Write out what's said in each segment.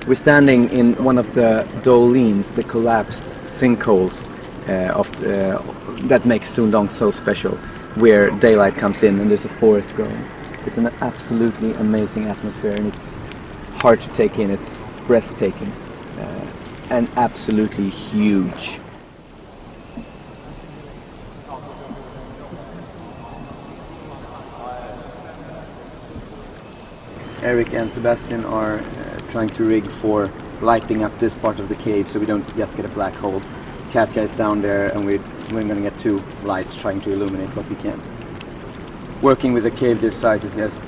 We're standing in one of the dolines, the collapsed sinkholes that makes Son Doong so special, where daylight comes in and there's a forest growing. It's an absolutely amazing atmosphere, and it's hard to take in. It's breathtaking and absolutely huge. Eric and Sebastian are trying to rig for lighting up this part of the cave so we don't just get a black hole. Katja is down there, and we're going to get 2 lights trying to illuminate what we can. Working with a cave this size is just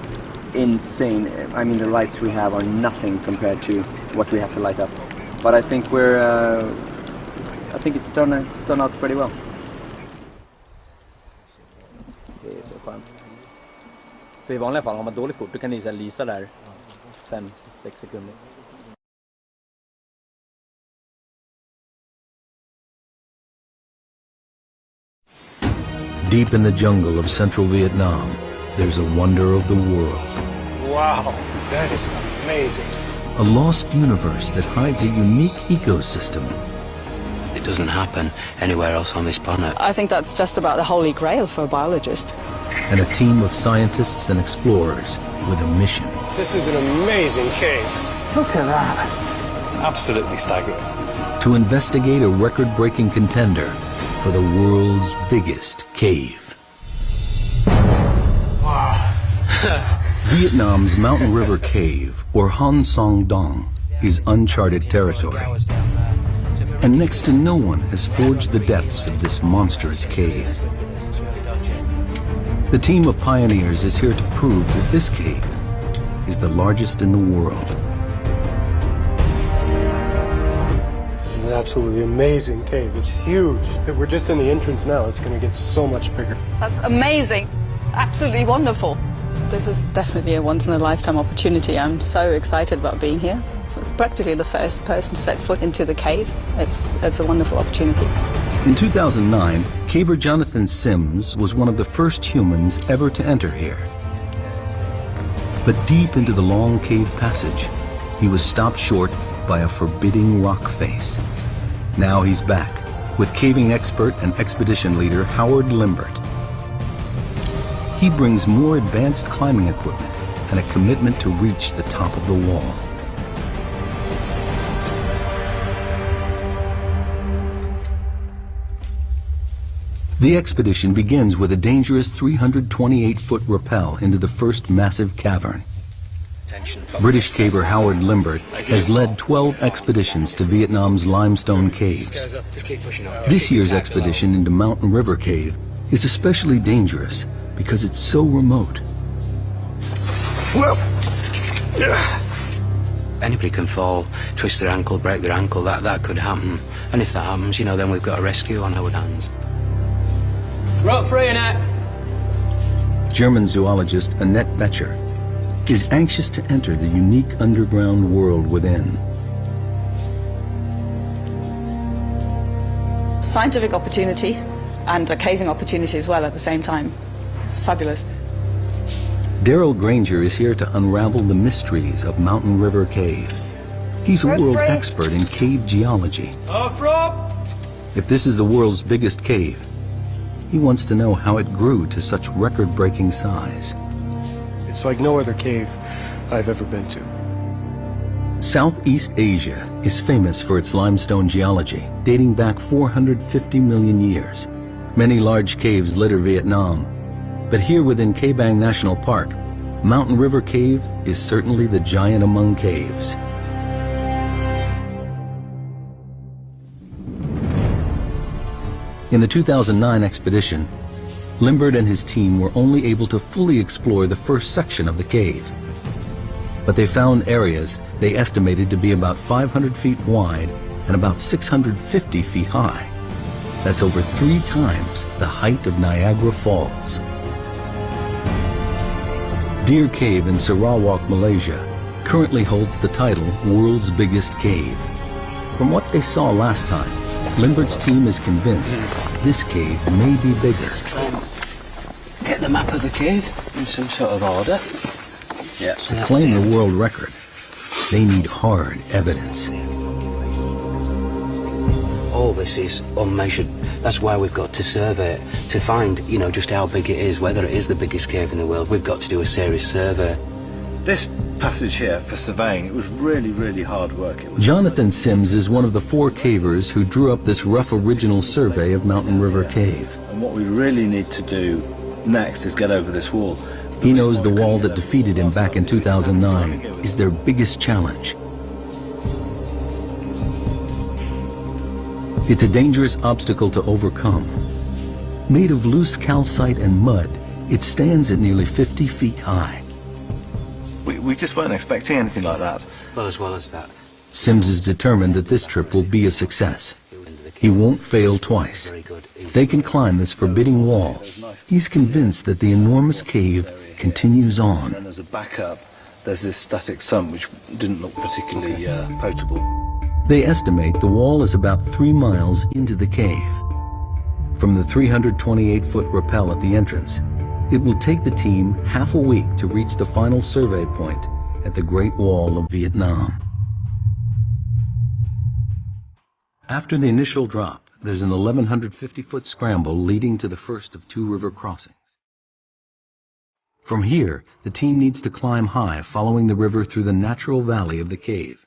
insane. I mean, the lights we have are nothing compared to what we have to light up. But I think it's done out pretty well. Det är så skönt. För i vanliga fall har man dåligt kort, då kan det lysa där 5-6 sekunder. Deep in the jungle of central Vietnam, there's a wonder of the world. Wow, that is amazing. A lost universe that hides a unique ecosystem. It doesn't happen anywhere else on this planet. I think that's just about the holy grail for a biologist. And a team of scientists and explorers with a mission. This is an amazing cave. Look at that. Absolutely staggering. To investigate a record-breaking contender for the world's biggest cave. Wow. Vietnam's Mountain River Cave, or Son Doong, is uncharted territory. And next to no one has forged the depths of this monstrous cave. The team of pioneers is here to prove that this cave is the largest in the world. This is an absolutely amazing cave. It's huge. We're just in the entrance now. It's going to get so much bigger. That's amazing. Absolutely wonderful. This is definitely a once-in-a-lifetime opportunity. I'm so excited about being here. Practically the first person to set foot into the cave. It's a wonderful opportunity. In 2009, caver Jonathan Sims was one of the first humans ever to enter here. But deep into the long cave passage, he was stopped short by a forbidding rock face. Now he's back with caving expert and expedition leader Howard Limbert. He brings more advanced climbing equipment and a commitment to reach the top of the wall. The expedition begins with a dangerous 328-foot rappel into the first massive cavern. British caver Howard Limbert has led 12 expeditions to Vietnam's limestone caves. This year's expedition into Mountain River Cave is especially dangerous because it's so remote. Well, Anybody can fall, twist their ankle, break their ankle. That could happen. And if that happens, then we've got a rescue on our hands. Rope free, Annette! German zoologist Annette Becher is anxious to enter the unique underground world within. Scientific opportunity and a caving opportunity as well at the same time. It's fabulous. Daryl Granger is here to unravel the mysteries of Mountain River Cave. He's a world expert in cave geology. If this is the world's biggest cave, he wants to know how it grew to such record-breaking size. it's like no other cave I've ever been to. Southeast Asia is famous for its limestone geology, dating back 450 million years. Many large caves litter Vietnam, but here within Ca Bang National Park, Mountain River Cave is certainly the giant among caves. In the 2009 expedition, Limbert and his team were only able to fully explore the first section of the cave. But they found areas they estimated to be about 500 feet wide and about 650 feet high. That's over 3 times the height of Niagara Falls. Deer Cave in Sarawak, Malaysia, currently holds the title World's Biggest Cave. From what they saw last time, Limbert's team is convinced this cave may be bigger. Try and get the map of the cave in some sort of order. To claim the world record, They need hard evidence. All this is unmeasured. That's why we've got to survey it, to find, you know, just how big it is, whether it is the biggest cave in the world. We've got to do a serious survey. This passage here, for surveying, it was really, really hard work. Jonathan Sims is one of the 4 cavers who drew up this rough original survey of Mountain River Cave. And what we really need to do next is get over this wall. He knows the wall that defeated him back in 2009 is their biggest challenge. It's a dangerous obstacle to overcome. Made of loose calcite and mud, it stands at nearly 50 feet high. We just weren't expecting anything like that. Well as that. Sims is determined that this trip will be a success. He won't fail twice. If they can climb this forbidding wall, he's convinced that the enormous cave continues on. And then there's a backup. There's this static sump which didn't look particularly potable. They estimate the wall is about 3 miles into the cave. From the 328-foot rappel at the entrance, it will take the team half a week to reach the final survey point at the Great Wall of Vietnam. After the initial drop, there's an 1,150-foot scramble leading to the first of 2 river crossings. From here, the team needs to climb high following the river through the natural valley of the cave.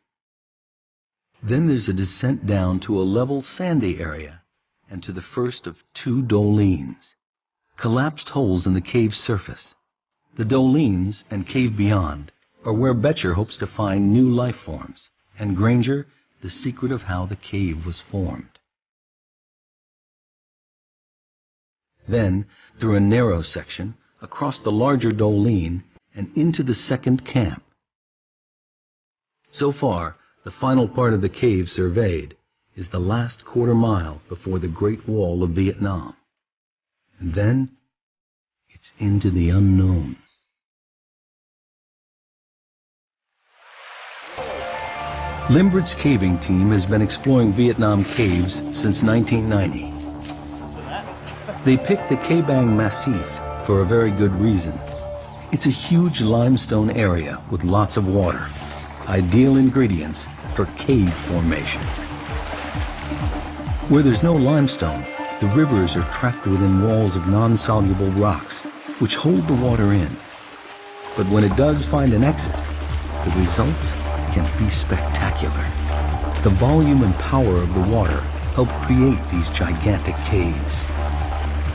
Then there's a descent down to a level sandy area and to the first of 2 dolines, collapsed holes in the cave's surface. The dolines and cave beyond are where Betcher hopes to find new life forms, and Granger the secret of how the cave was formed. Then, through a narrow section, across the larger doline, and into the second camp. So far, the final part of the cave surveyed is the last quarter mile before the Great Wall of Vietnam. And then, it's into the unknown. Limbert's caving team has been exploring Vietnam caves since 1990. They picked the Ca Bang Massif for a very good reason. It's a huge limestone area with lots of water, ideal ingredients for cave formation. Where there's no limestone, the rivers are trapped within walls of non-soluble rocks, which hold the water in. But when it does find an exit, the results can be spectacular. The volume and power of the water help create these gigantic caves.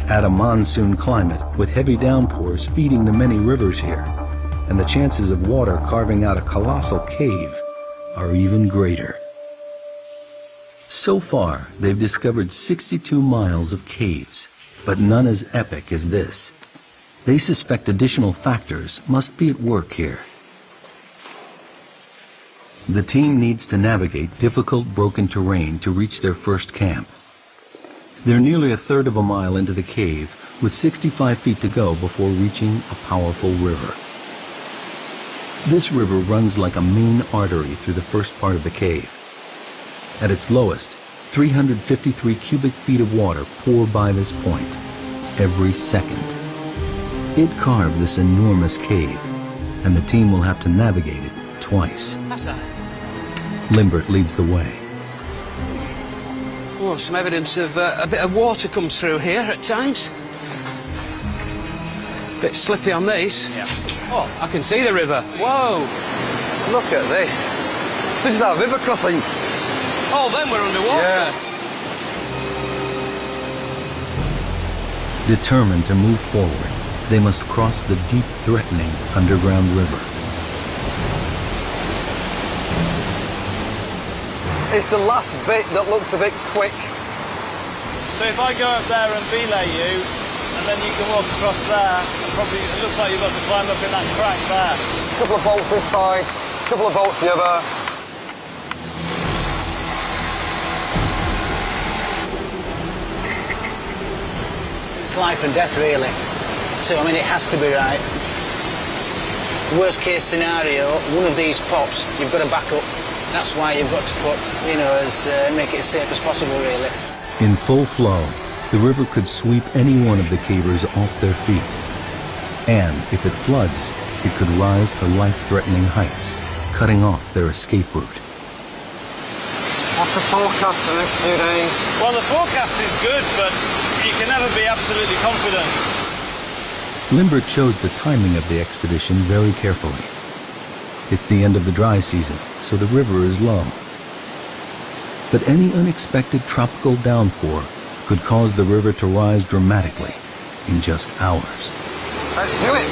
Add a monsoon climate with heavy downpours feeding the many rivers here, and the chances of water carving out a colossal cave are even greater. So far, they've discovered 62 miles of caves, but none as epic as this. They suspect additional factors must be at work here. The team needs to navigate difficult, broken terrain to reach their first camp. They're nearly a third of a mile into the cave, with 65 feet to go before reaching a powerful river. This river runs like a main artery through the first part of the cave. At its lowest, 353 cubic feet of water pour by this point every second. It carved this enormous cave, and the team will have to navigate it twice. Limbert leads the way. Oh, some evidence of a bit of water comes through here at times. Bit slippy on these. Yeah. Oh, I can see the river. Whoa! Look at this. This is our river crossing. Oh, then we're underwater. Yeah. Determined to move forward, they must cross the deep, threatening underground river. It's the last bit that looks a bit quick. So if I go up there and belay you, and then you can walk across there, and probably it looks like you've got to climb up in that crack there. A couple of bolts this side, a couple of bolts the other. It's life and death, really. So, I mean, it has to be right. Worst case scenario, one of these pops, you've got to back up. That's why you've got to put, make it as safe as possible, really. In full flow, the river could sweep any one of the cavers off their feet. And if it floods, it could rise to life-threatening heights, cutting off their escape route. What's the forecast for the next few days? Well, the forecast is good, but you can never be absolutely confident. Lindbergh chose the timing of the expedition very carefully. It's the end of the dry season, so the river is low. But any unexpected tropical downpour could cause the river to rise dramatically in just hours. Let's do it!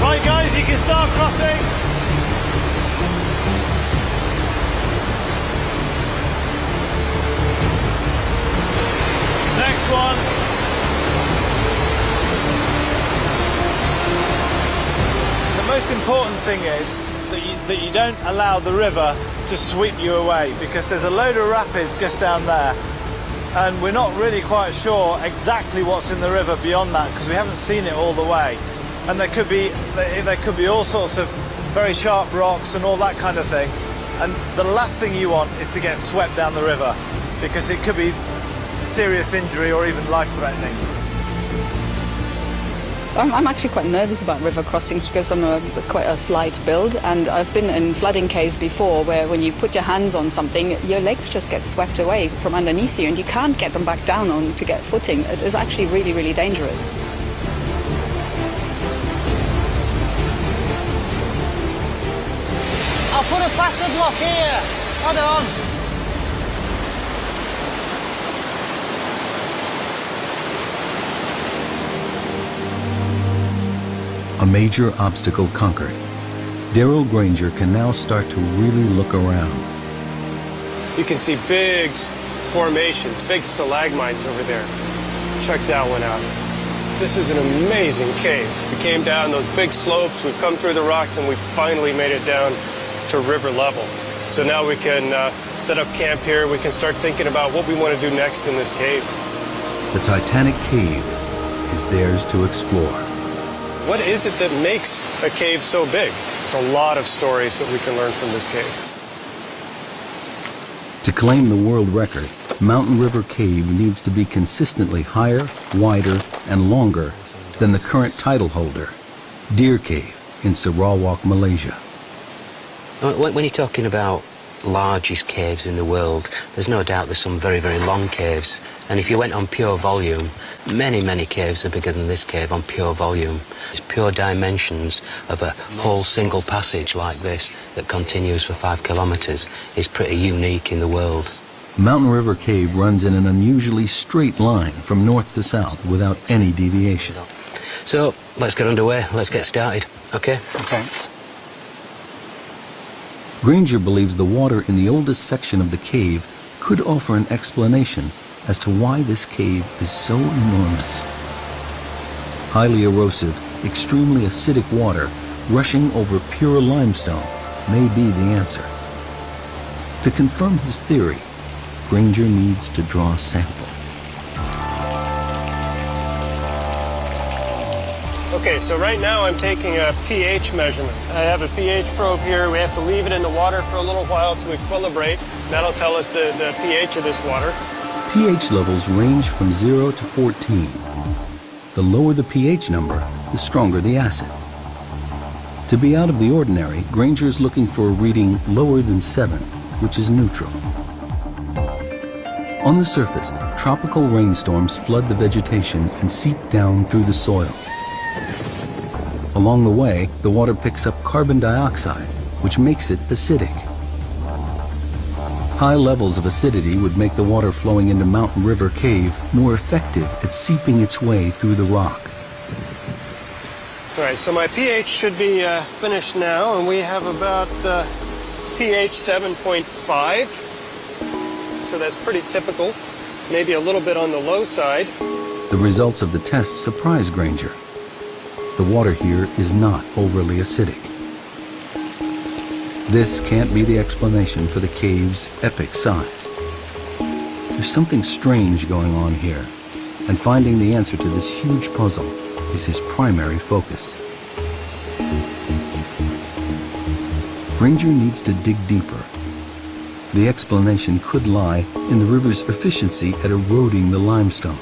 Right, guys, you can start crossing. Next one. The most important thing is that you don't allow the river to sweep you away, because there's a load of rapids just down there, and we're not really quite sure exactly what's in the river beyond that, because we haven't seen it all the way. And there could be all sorts of very sharp rocks and all that kind of thing. And the last thing you want is to get swept down the river, because it could be serious injury or even life-threatening. I'm actually quite nervous about river crossings because I'm quite a slight build, and I've been in flooding caves before where when you put your hands on something, your legs just get swept away from underneath you and you can't get them back down on to get footing. It is actually really, really dangerous. I'll put a plaster block here. Hold on. A major obstacle conquered. Darrell Granger can now start to really look around. You can see big formations, big stalagmites over there. Check that one out. This is an amazing cave. We came down those big slopes, we've come through the rocks, and we finally made it down to river level. So now we can set up camp here. We can start thinking about what we want to do next in this cave. The Titanic Cave is theirs to explore. What is it that makes a cave so big? There's a lot of stories that we can learn from this cave. To claim the world record, Mountain River Cave needs to be consistently higher, wider, and longer than the current title holder, Deer Cave in Sarawak, Malaysia. When you're talking about largest caves in the world, there's no doubt there's some very, very long caves. And if you went on pure volume, many, many caves are bigger than this cave on pure volume. It's pure dimensions of a whole single passage like this that continues for 5 kilometers is pretty unique in the world. Mountain River Cave runs in an unusually straight line from north to south without any deviation. So let's get underway. Let's get started. Okay? Okay. Granger believes the water in the oldest section of the cave could offer an explanation as to why this cave is so enormous. Highly erosive, extremely acidic water rushing over pure limestone may be the answer. To confirm his theory, Granger needs to draw a sample. Okay, so right now I'm taking a pH measurement. I have a pH probe here. We have to leave it in the water for a little while to equilibrate. That'll tell us the pH of this water. pH levels range from 0 to 14. The lower the pH number, the stronger the acid. To be out of the ordinary, Granger is looking for a reading lower than 7, which is neutral. On the surface, tropical rainstorms flood the vegetation and seep down through the soil. Along the way, the water picks up carbon dioxide, which makes it acidic. High levels of acidity would make the water flowing into Mountain River Cave more effective at seeping its way through the rock. All right, so my pH should be finished now, and we have about pH 7.5. So that's pretty typical, maybe a little bit on the low side. The results of the test surprise Granger. The water here is not overly acidic. This can't be the explanation for the cave's epic size. There's something strange going on here, and finding the answer to this huge puzzle is his primary focus. Granger needs to dig deeper. The explanation could lie in the river's efficiency at eroding the limestone.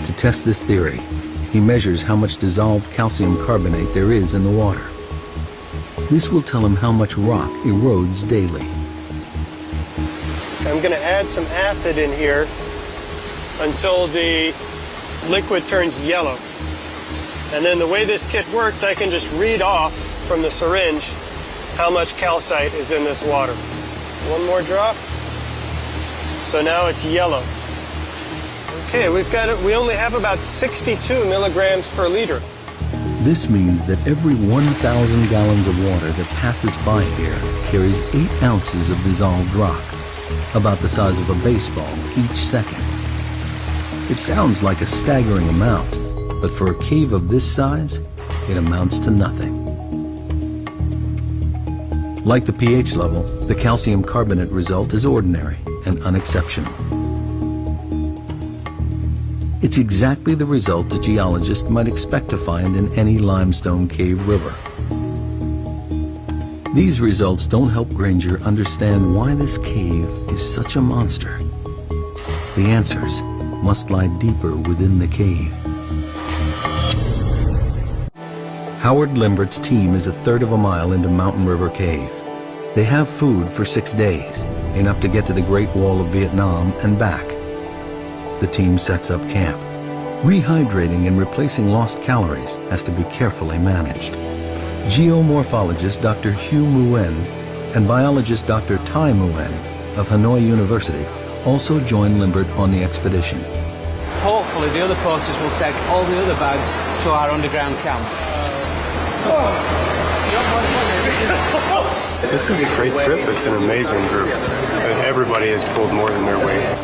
To test this theory, He measures how much dissolved calcium carbonate there is in the water. This will tell him how much rock erodes daily. I'm going to add some acid in here until the liquid turns yellow. And then the way this kit works, I can just read off from the syringe how much calcite is in this water. One more drop. So now it's yellow. Okay, we only have about 62 milligrams per liter. This means that every 1,000 gallons of water that passes by here carries 8 ounces of dissolved rock, about the size of a baseball each second. It sounds like a staggering amount, but for a cave of this size, it amounts to nothing. Like the pH level, the calcium carbonate result is ordinary and unexceptional. It's exactly the result a geologist might expect to find in any limestone cave river. These results don't help Granger understand why this cave is such a monster. The answers must lie deeper within the cave. Howard Limbert's team is a third of a mile into Mountain River Cave. They have food for 6 days, enough to get to the Great Wall of Vietnam and back. The team sets up camp. Rehydrating and replacing lost calories has to be carefully managed. Geomorphologist Dr. Hugh Nguyen and biologist Dr. Tai Nguyen of Hanoi University also join Limbert on the expedition. Hopefully the other porters will take all the other bags to our underground camp. This is a great trip. It's an amazing group. And everybody has pulled more than their weight.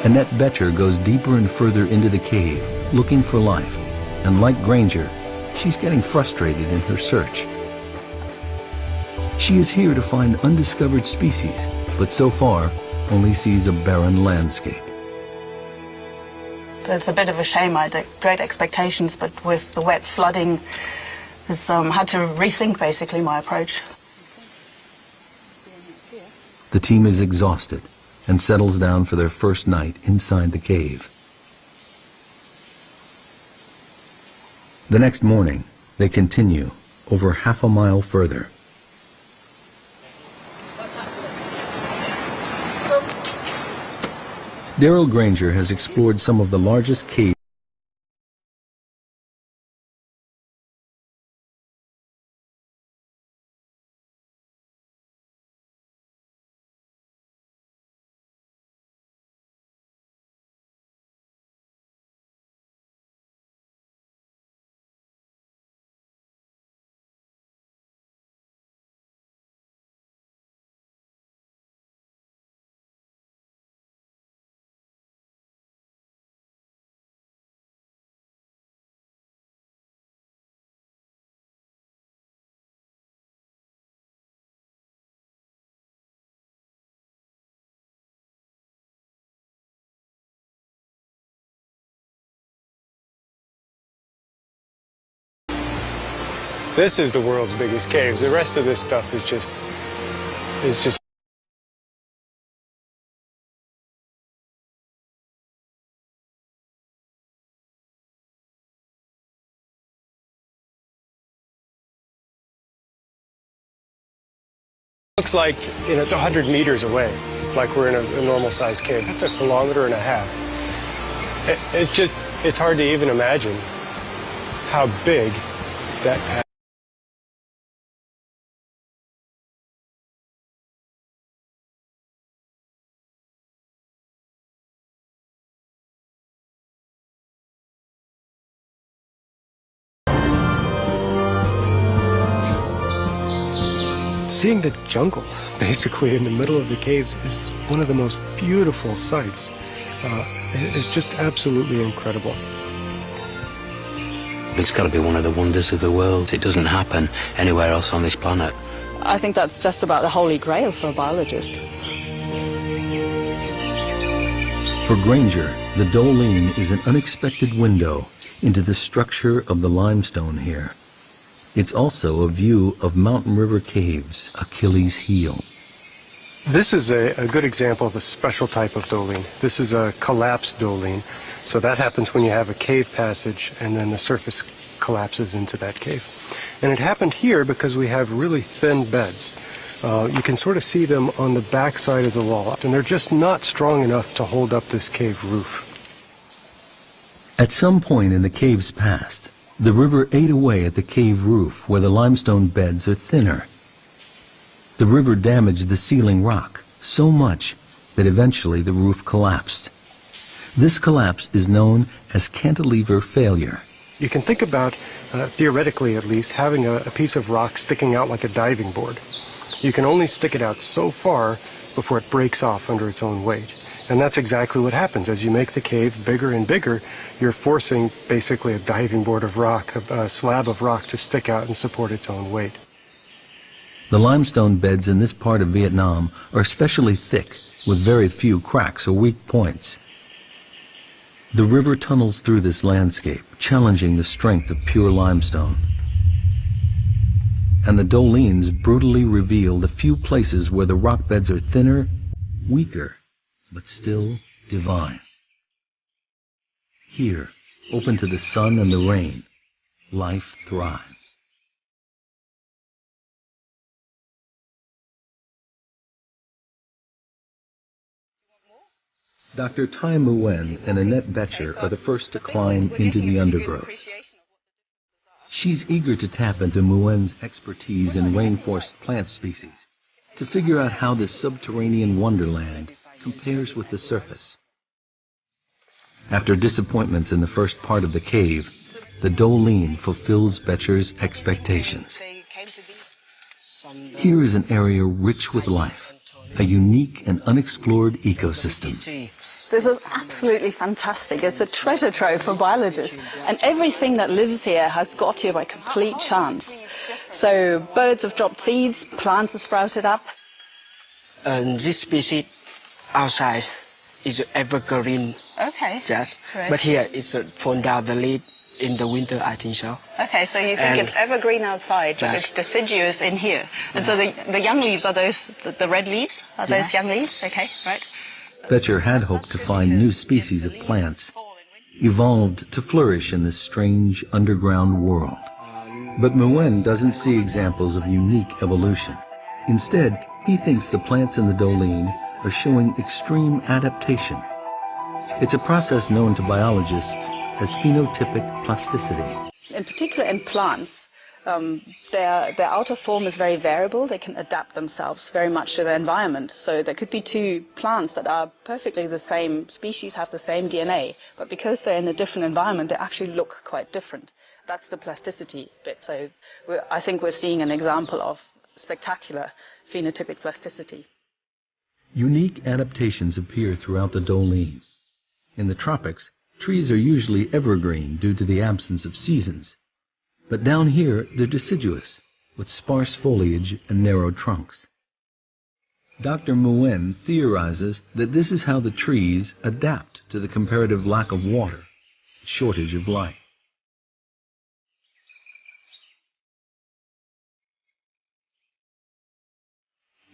Annette Betcher goes deeper and further into the cave, looking for life. And like Granger, she's getting frustrated in her search. She is here to find undiscovered species, but so far only sees a barren landscape. It's a bit of a shame. I had great expectations, but with the wet flooding, I had to rethink basically my approach. The team is exhausted and settles down for their first night inside the cave. The next morning, they continue over half a mile further. Daryl Granger has explored some of the largest caves This is the world's biggest cave. The rest of this stuff is just looks like, you know, it's 100 meters away, like we're in a normal sized cave. That's 1.5 kilometers. It's hard to even imagine how big that path. Seeing the jungle, basically, in the middle of the caves is one of the most beautiful sights. It's just absolutely incredible. It's got to be one of the wonders of the world. It doesn't happen anywhere else on this planet. I think that's just about the holy grail for a biologist. For Granger, the Doling is an unexpected window into the structure of the limestone here. It's also a view of Mountain River Cave's Achilles heel. This is a good example of a special type of doline. This is a collapsed doline. So that happens when you have a cave passage and then the surface collapses into that cave. And it happened here because we have really thin beds. You can sort of see them on the back side of the wall, and they're just not strong enough to hold up this cave roof. At some point in the cave's past, the river ate away at the cave roof where the limestone beds are thinner. The river damaged the ceiling rock so much that eventually the roof collapsed. This collapse is known as cantilever failure. You can think about, theoretically at least, having a piece of rock sticking out like a diving board. You can only stick it out so far before it breaks off under its own weight. And that's exactly what happens. As you make the cave bigger and bigger, you're forcing basically a diving board of rock, a slab of rock to stick out and support its own weight. The limestone beds in this part of Vietnam are especially thick, with very few cracks or weak points. The river tunnels through this landscape, challenging the strength of pure limestone. And the dolines brutally reveal the few places where the rock beds are thinner, weaker, but still divine. Here, open to the sun and the rain, life thrives. Dr. Tai Nguyen and Annette Betcher are the first to climb into the undergrowth. She's eager to tap into Nguyen's expertise in rainforest plant species to figure out how this subterranean wonderland compares with the surface. After disappointments in the first part of the cave, the doline fulfills Betcher's expectations. Here is an area rich with life, a unique and unexplored ecosystem. This is absolutely fantastic. It's a treasure trove for biologists. And everything that lives here has got here by complete chance. So birds have dropped seeds, plants have sprouted up. This species outside is evergreen. Okay. Just, Right. but here it's fall down the leaf in the winter, I think so. Okay, so you think it's evergreen outside, but it's deciduous in here. And so the young leaves, are those the red leaves? Are those young leaves? Okay, right. Betcher had hoped to find new species of plants, evolved to flourish in this strange underground world. But Nguyen doesn't see examples of unique evolution. Instead, he thinks the plants in the doline are showing extreme adaptation. It's a process known to biologists as phenotypic plasticity. In particular in plants, their outer form is very variable. They can adapt themselves very much to their environment. So there could be two plants that are perfectly the same species, have the same DNA, but because they're in a different environment, they actually look quite different. That's the plasticity bit. So I think we're seeing an example of spectacular phenotypic plasticity. Unique adaptations appear throughout the doline. In the tropics, trees are usually evergreen due to the absence of seasons. But down here, they're deciduous, with sparse foliage and narrow trunks. Dr. Nguyen theorizes that this is how the trees adapt to the comparative lack of water, shortage of light.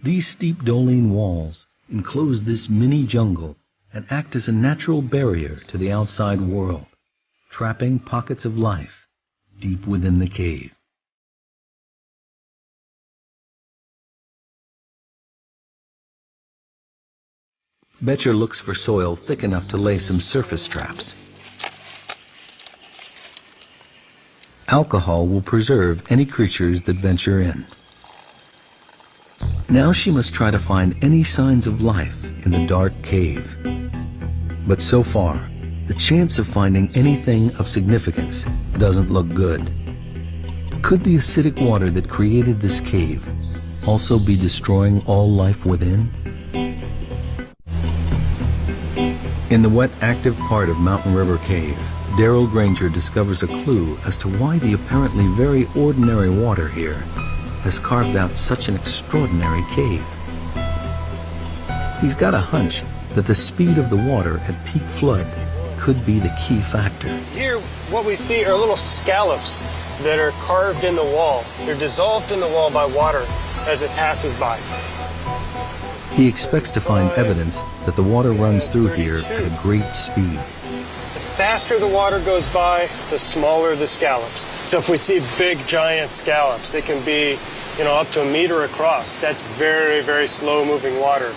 These steep doline walls enclose this mini jungle and act as a natural barrier to the outside world, trapping pockets of life deep within the cave. Betcher looks for soil thick enough to lay some surface traps. Alcohol will preserve any creatures that venture in. Now she must try to find any signs of life in the dark cave. But so far, the chance of finding anything of significance doesn't look good. Could the acidic water that created this cave also be destroying all life within? In the wet, active part of Mountain River Cave, Daryl Granger discovers a clue as to why the apparently very ordinary water here has carved out such an extraordinary cave. He's got a hunch that the speed of the water at peak flood could be the key factor. Here, what we see are little scallops that are carved in the wall. They're dissolved in the wall by water as it passes by. He expects to find evidence that the water runs through here at a great speed. The faster the water goes by, the smaller the scallops. So if we see big, giant scallops, they can be, up to a meter across. That's very, very slow-moving water.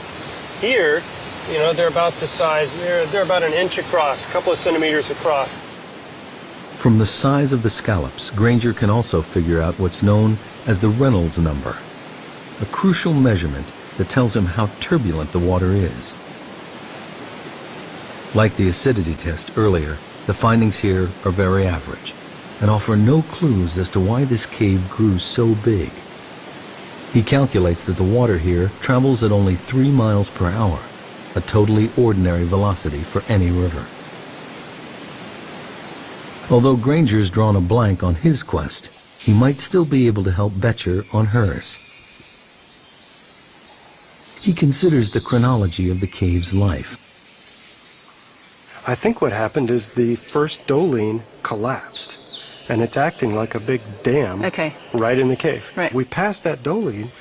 Here, they're about the size, they're about an inch across, a couple of centimeters across. From the size of the scallops, Granger can also figure out what's known as the Reynolds number, a crucial measurement that tells him how turbulent the water is. Like the acidity test earlier, the findings here are very average and offer no clues as to why this cave grew so big. He calculates that the water here travels at only 3 miles per hour, a totally ordinary velocity for any river. Although Granger's drawn a blank on his quest, he might still be able to help Betcher on hers. He considers the chronology of the cave's life. I think what happened is the first Doling collapsed, and it's acting like a big dam right in the cave. Right. We pass that Doling,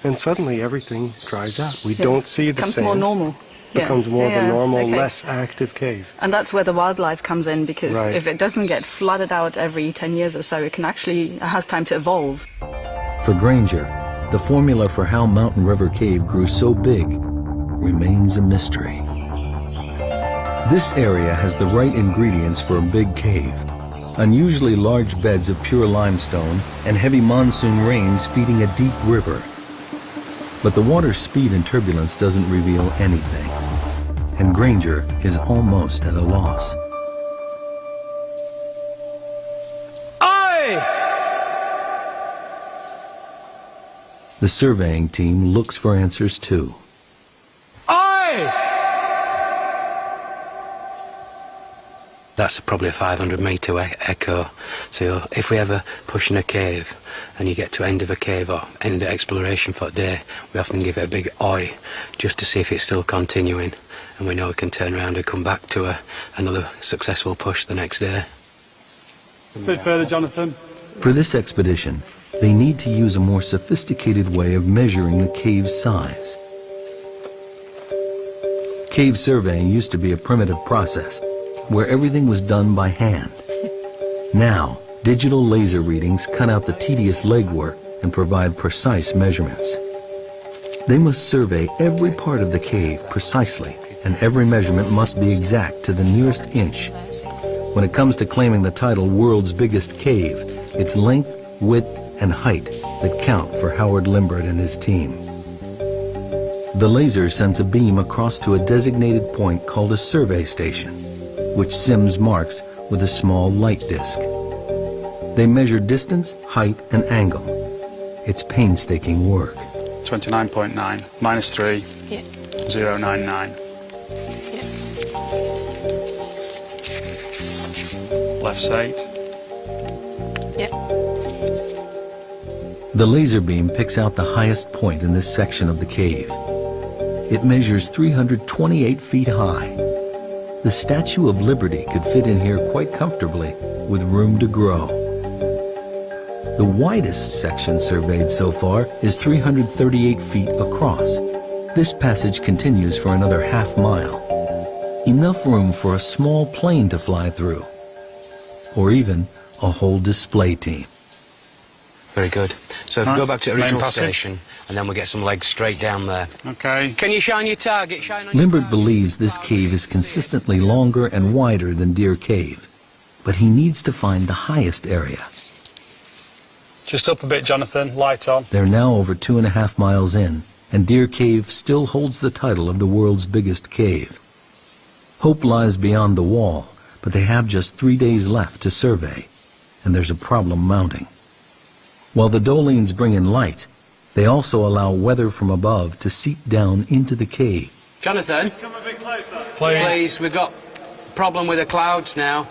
and suddenly everything dries out. We don't see the same. Becomes more normal. Becomes more of a normal, less active cave. And that's where the wildlife comes in, because Right. if it doesn't get flooded out every 10 years or so, it has time to evolve. For Granger, the formula for how Mountain River Cave grew so big remains a mystery. This area has the right ingredients for a big cave. Unusually large beds of pure limestone and heavy monsoon rains feeding a deep river. But the water's speed and turbulence doesn't reveal anything, and Granger is almost at a loss. The surveying team looks for answers too. That's probably a 500-meter echo. So if we ever push in a cave and you get to end of a cave or end of exploration for a day, we often give it a big oi just to see if it's still continuing, and we know we can turn around and come back to another successful push the next day. A bit further, Jonathan. For this expedition, they need to use a more sophisticated way of measuring the cave's size. Cave surveying used to be a primitive process, where everything was done by hand. Now, digital laser readings cut out the tedious legwork and provide precise measurements. They must survey every part of the cave precisely, and every measurement must be exact to the nearest inch. When it comes to claiming the title World's Biggest Cave, it's length, width, and height that count for Howard Limbert and his team. The laser sends a beam across to a designated point called a survey station, which Sims marks with a small light disc. They measure distance, height, and angle. It's painstaking work. 29.9 minus 3, 0.99. Left's 8. The laser beam picks out the highest point in this section of the cave. It measures 328 feet high. The Statue of Liberty could fit in here quite comfortably, with room to grow. The widest section surveyed so far is 338 feet across. This passage continues for another half mile. Enough room for a small plane to fly through, or even a whole display team. Very good. So if we go back to the original station, and then we'll get some legs straight down there. Okay. Can you shine your target? Shine on your Limbert believes this cave is consistently longer and wider than Deer Cave, but he needs to find the highest area. Just up a bit, Jonathan. Light on. They're now over 2.5 miles in, and Deer Cave still holds the title of the world's biggest cave. Hope lies beyond the wall, but they have just 3 days left to survey, and there's a problem mounting. While the Dolines bring in light, they also allow weather from above to seep down into the cave. Jonathan? Come a bit closer. Please, we've got a problem with the clouds now.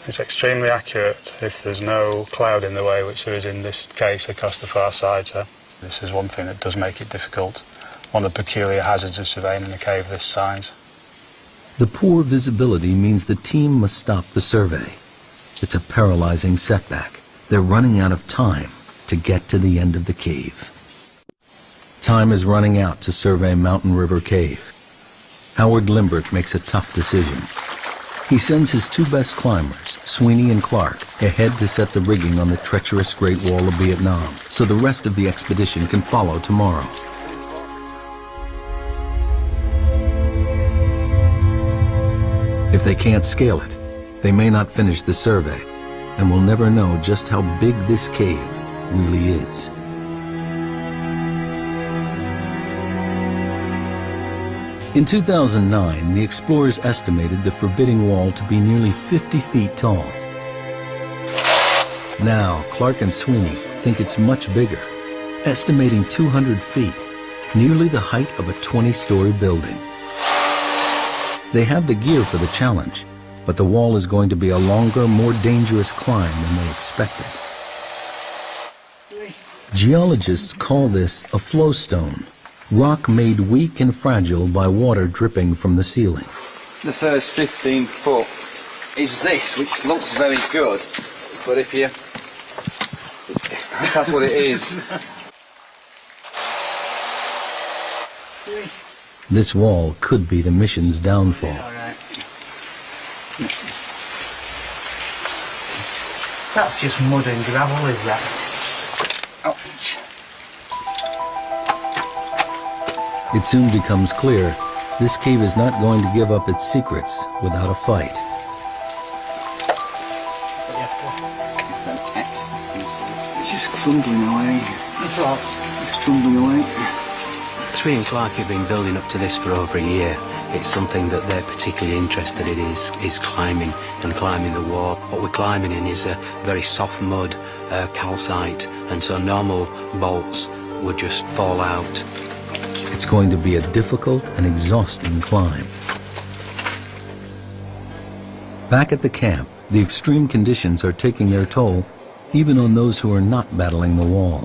It's extremely accurate if there's no cloud in the way, which there is in this case across the far side. So this is one thing that does make it difficult. One of the peculiar hazards of surveying in a cave this size. The poor visibility means the team must stop the survey. It's a paralyzing setback. They're running out of time to get to the end of the cave. Time is running out to survey Mountain River Cave. Howard Limbrick makes a tough decision. He sends his two best climbers, Sweeney and Clark, ahead to set the rigging on the treacherous Great Wall of Vietnam, so the rest of the expedition can follow tomorrow. If they can't scale it, they may not finish the survey, and will never know just how big this cave really is. In 2009, the explorers estimated the forbidding wall to be nearly 50 feet tall. Now, Clark and Sweeney think it's much bigger, estimating 200 feet, nearly the height of a 20-story building. They have the gear for the challenge, but the wall is going to be a longer, more dangerous climb than they expected. Geologists call this a flowstone, rock made weak and fragile by water dripping from the ceiling. The first 15 foot is this, which looks very good, but if that's what it is. This wall could be the mission's downfall. That's just mud and gravel, is that? Ouch. It soon becomes clear this cave is not going to give up its secrets without a fight. It's just crumbling away. That's right. It's crumbling away. Sweeney and Clark have been building up to this for over a year. It's something that they're particularly interested in is climbing and climbing the wall. What we're climbing in is a very soft mud, calcite, and so normal bolts would just fall out. It's going to be a difficult and exhausting climb. Back at the camp, the extreme conditions are taking their toll, even on those who are not battling the wall.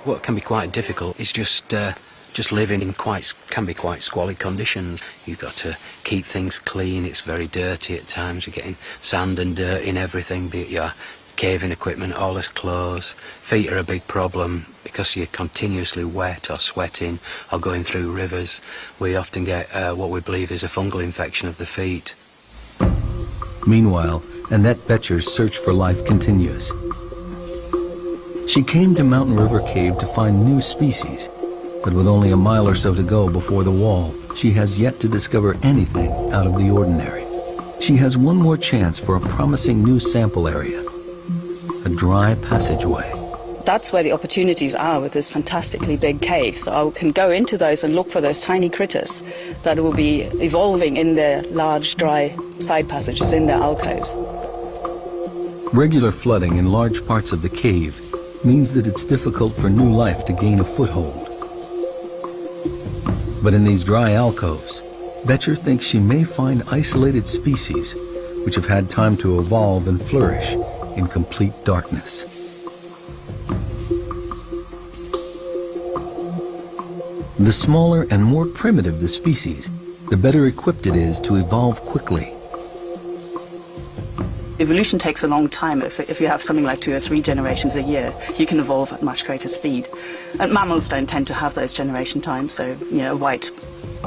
What can be quite difficult is just living in can be quite squalid conditions. You've got to keep things clean. It's very dirty at times. You're getting sand and dirt in everything, be it your caving equipment, all his clothes. Feet are a big problem because you're continuously wet or sweating or going through rivers. We often get what we believe is a fungal infection of the feet. Meanwhile, Annette Betcher's search for life continues. She came to Mountain River Cave to find new species, but with only a mile or so to go before the wall, she has yet to discover anything out of the ordinary. She has one more chance for a promising new sample area, a dry passageway. That's where the opportunities are with this fantastically big cave. So I can go into those and look for those tiny critters that will be evolving in their large, dry side passages in their alcoves. Regular flooding in large parts of the cave means that it's difficult for new life to gain a foothold. But in these dry alcoves, Betcher thinks she may find isolated species which have had time to evolve and flourish in complete darkness. The smaller and more primitive the species, the better equipped it is to evolve quickly. Evolution takes a long time. If you have something like 2 or 3 generations a year, you can evolve at much greater speed. And mammals don't tend to have those generation times, so a white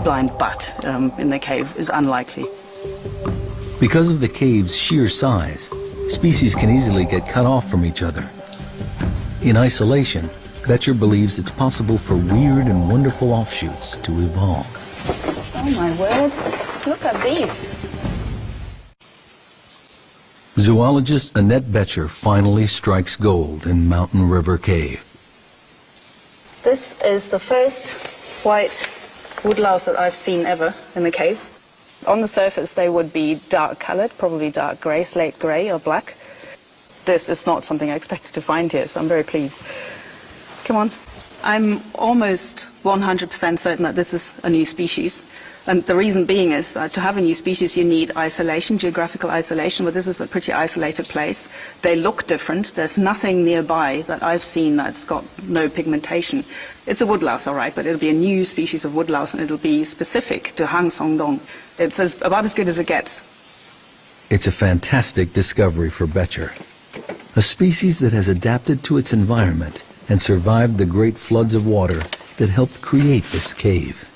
blind bat in the cave is unlikely. Because of the cave's sheer size, species can easily get cut off from each other. In isolation, Betcher believes it's possible for weird and wonderful offshoots to evolve. Oh my word, look at these. Zoologist Annette Betcher finally strikes gold in Mountain River Cave. This is the first white woodlouse that I've seen ever in the cave. On the surface they would be dark colored, probably dark grey, slate grey or black. This is not something I expected to find here, so I'm very pleased. Come on. I'm almost 100% certain that this is a new species. And the reason being is that to have a new species you need isolation, geographical isolation, but this is a pretty isolated place. They look different. There's nothing nearby that I've seen that's got no pigmentation. It's a woodlouse, all right, but it'll be a new species of woodlouse and it'll be specific to Hang Son Doong. It's about as good as it gets. It's a fantastic discovery for Betcher. A species that has adapted to its environment and survived the great floods of water that helped create this cave.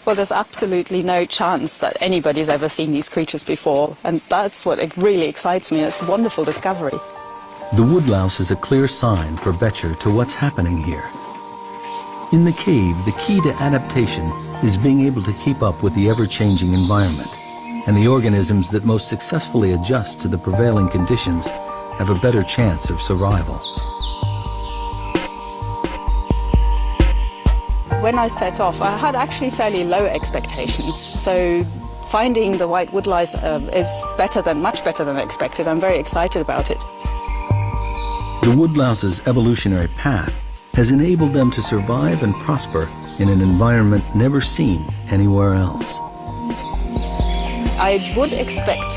Well, there's absolutely no chance that anybody's ever seen these creatures before, and that's what really excites me. It's a wonderful discovery. The woodlouse is a clear sign for Becher to what's happening here. In the cave, the key to adaptation is being able to keep up with the ever-changing environment, and the organisms that most successfully adjust to the prevailing conditions have a better chance of survival. When I set off, I had actually fairly low expectations, so finding the white woodlice is much better than I expected. I'm very excited about it. The woodlouse's evolutionary path has enabled them to survive and prosper in an environment never seen anywhere else. I would expect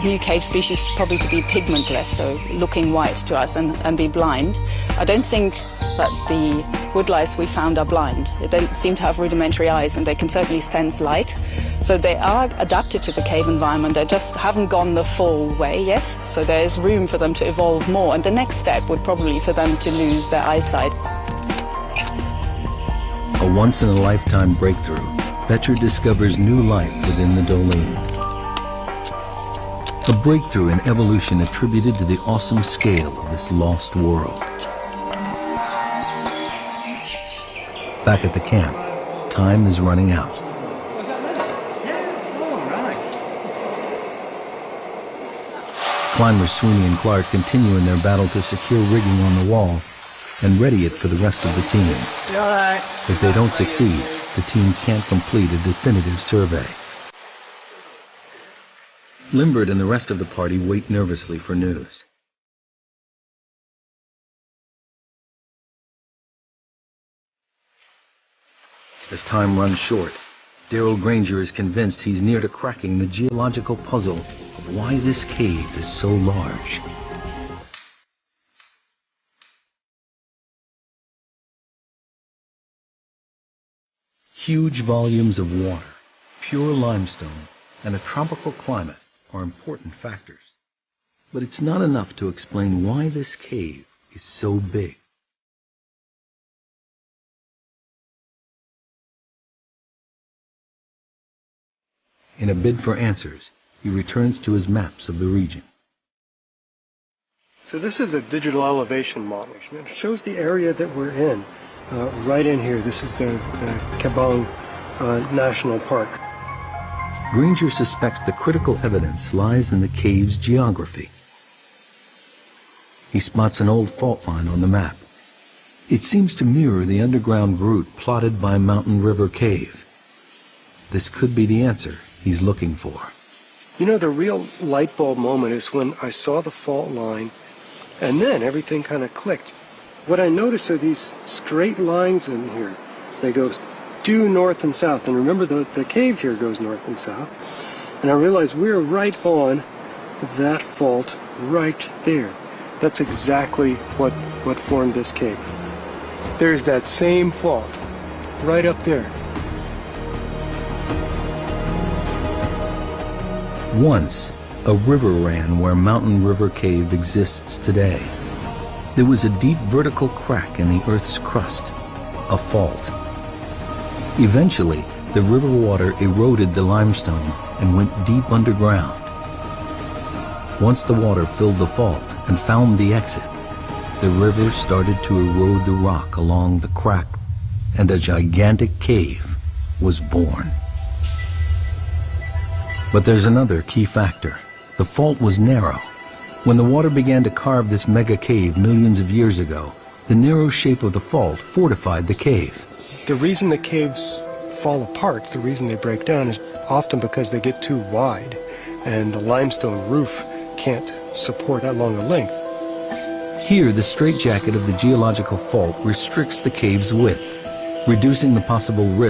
new cave species probably to be pigmentless, so looking white to us and be blind. I don't think that the woodlice we found are blind. They don't seem to have rudimentary eyes, and they can certainly sense light. So they are adapted to the cave environment. They just haven't gone the full way yet, so there's room for them to evolve more. And the next step would probably be for them to lose their eyesight. A once-in-a-lifetime breakthrough, Becher discovers new life within the Doling. A breakthrough in evolution attributed to the awesome scale of this lost world. Back at the camp, time is running out. Climbers Sweeney and Clark continue in their battle to secure rigging on the wall and ready it for the rest of the team. If they don't succeed, the team can't complete a definitive survey. Limbert and the rest of the party wait nervously for news. As time runs short, Darrell Granger is convinced he's near to cracking the geological puzzle of why this cave is so large. Huge volumes of water, pure limestone, and a tropical climate are important factors. But it's not enough to explain why this cave is so big. In a bid for answers, he returns to his maps of the region. So this is a digital elevation model. It shows the area that we're in. Right in here, this is the Kabong National Park. Granger suspects the critical evidence lies in the cave's geography. He spots an old fault line on the map. It seems to mirror the underground route plotted by Mountain River Cave. This could be the answer he's looking for. You know, the real light bulb moment is when I saw the fault line, and then everything kind of clicked. What I noticed are these straight lines in here. They go due north and south, and remember the cave here goes north and south. And I realized we're right on that fault right there. That's exactly what formed this cave. There's that same fault right up there. Once, a river ran where Mountain River Cave exists today. There was a deep vertical crack in the Earth's crust, a fault. Eventually, the river water eroded the limestone and went deep underground. Once the water filled the fault and found the exit, the river started to erode the rock along the crack, and a gigantic cave was born. But there's another key factor. The fault was narrow. When the water began to carve this mega cave millions of years ago, the narrow shape of the fault fortified the cave. The reason the caves fall apart, the reason they break down, is often because they get too wide, and the limestone roof can't support that long a length. Here, the straitjacket of the geological fault restricts the cave's width, reducing the possible risk